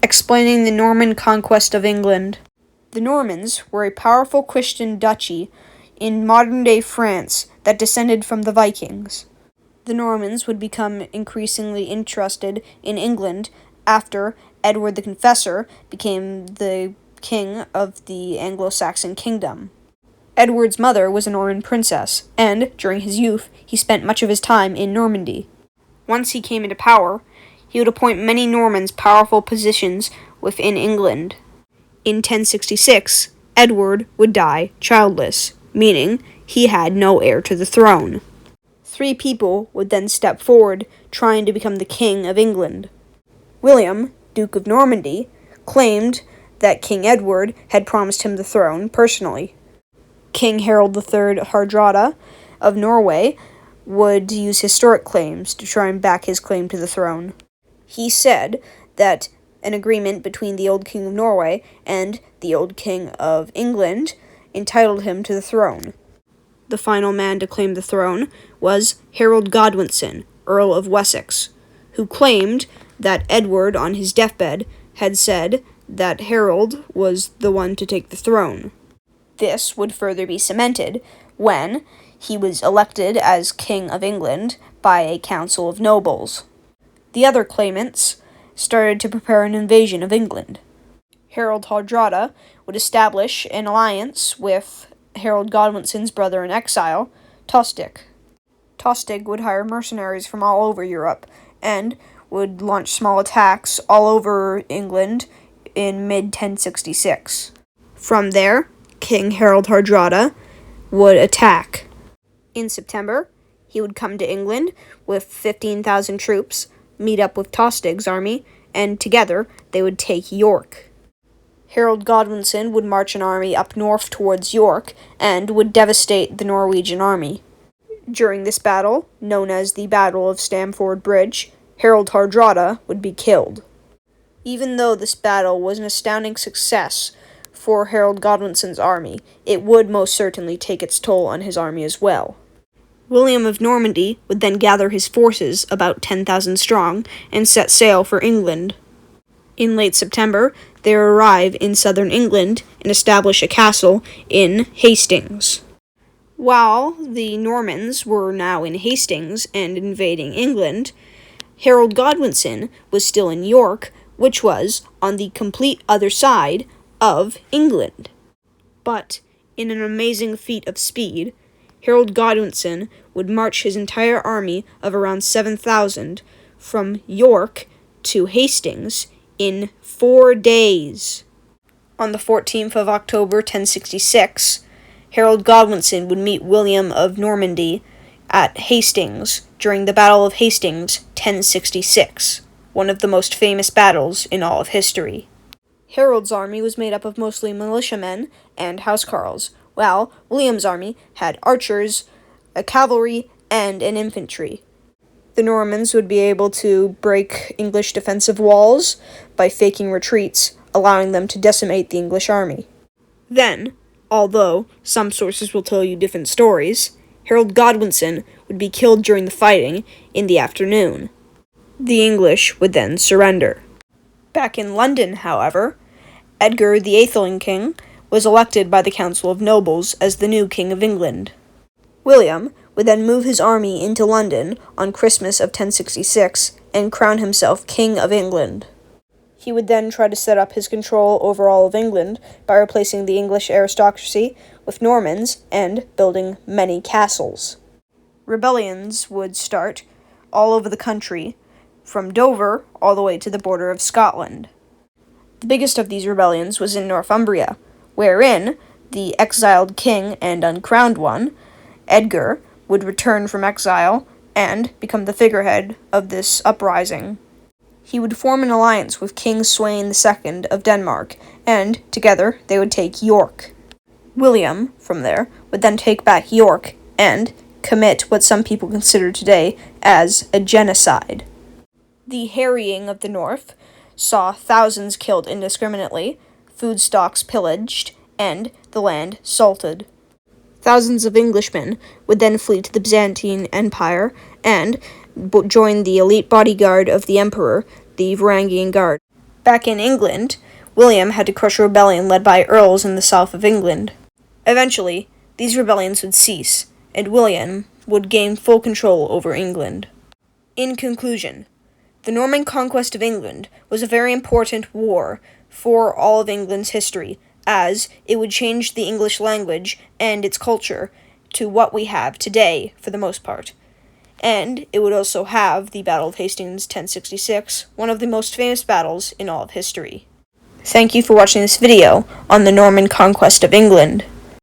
explaining the Norman conquest of England. The Normans were a powerful Christian duchy in modern-day France that descended from the Vikings. The Normans would become increasingly interested in England after Edward the Confessor became the king of the Anglo-Saxon kingdom. Edward's mother was a Norman princess, and, during his youth, he spent much of his time in Normandy. Once he came into power, he would appoint many Normans powerful positions within England. In 1066, Edward would die childless, meaning he had no heir to the throne. 3 people would then step forward, trying to become the King of England. William, Duke of Normandy, claimed that King Edward had promised him the throne personally. King Harold III Hardrada of Norway would use historic claims to try and back his claim to the throne. He said that an agreement between the old King of Norway and the old King of England entitled him to the throne. The final man to claim the throne was Harold Godwinson, Earl of Wessex, who claimed that Edward, on his deathbed, had said that Harold was the one to take the throne. This would further be cemented when he was elected as King of England by a council of nobles. The other claimants started to prepare an invasion of England. Harold Hardrada would establish an alliance with Harold Godwinson's brother in exile, Tostig. Tostig would hire mercenaries from all over Europe and would launch small attacks all over England in mid-1066. From there, King Harold Hardrada would attack. In September, he would come to England with 15,000 troops, meet up with Tostig's army, and together they would take York. Harold Godwinson would march an army up north towards York and would devastate the Norwegian army. During this battle, known as the Battle of Stamford Bridge, Harold Hardrada would be killed. Even though this battle was an astounding success for Harold Godwinson's army, it would most certainly take its toll on his army as well. William of Normandy would then gather his forces, about 10,000 strong, and set sail for England. In late September, they arrive in southern England and establish a castle in Hastings. While the Normans were now in Hastings and invading England, Harold Godwinson was still in York, which was on the complete other side of England. But, in an amazing feat of speed, Harold Godwinson would march his entire army of around 7,000 from York to Hastings in 4 days. On the 14th of October, 1066, Harold Godwinson would meet William of Normandy at Hastings during the Battle of Hastings, 1066, one of the most famous battles in all of history. Harold's army was made up of mostly militiamen and housecarls, while William's army had archers, a cavalry, and an infantry. The Normans would be able to break English defensive walls by faking retreats, allowing them to decimate the English army. Then, although some sources will tell you different stories, Harold Godwinson would be killed during the fighting in the afternoon. The English would then surrender. Back in London, however, Edgar the Atheling King was elected by the Council of Nobles as the new King of England. William would then move his army into London on Christmas of 1066 and crown himself King of England. He would then try to set up his control over all of England by replacing the English aristocracy with Normans and building many castles. Rebellions would start all over the country, from Dover all the way to the border of Scotland. The biggest of these rebellions was in Northumbria, wherein the exiled king and uncrowned one, Edgar, would return from exile and become the figurehead of this uprising. He would form an alliance with King Sweyn II of Denmark, and together they would take York. William, from there, would then take back York and commit what some people consider today as a genocide. The harrying of the North saw thousands killed indiscriminately, food stocks pillaged, and the land salted. Thousands of Englishmen would then flee to the Byzantine Empire and join the elite bodyguard of the emperor, the Varangian Guard. Back in England, William had to crush a rebellion led by earls in the south of England. Eventually, these rebellions would cease, and William would gain full control over England. In conclusion, the Norman conquest of England was a very important war for all of England's history, as it would change the English language and its culture to what we have today for the most part. And it would also have the Battle of Hastings 1066, one of the most famous battles in all of history. Thank you for watching this video on the Norman conquest of England.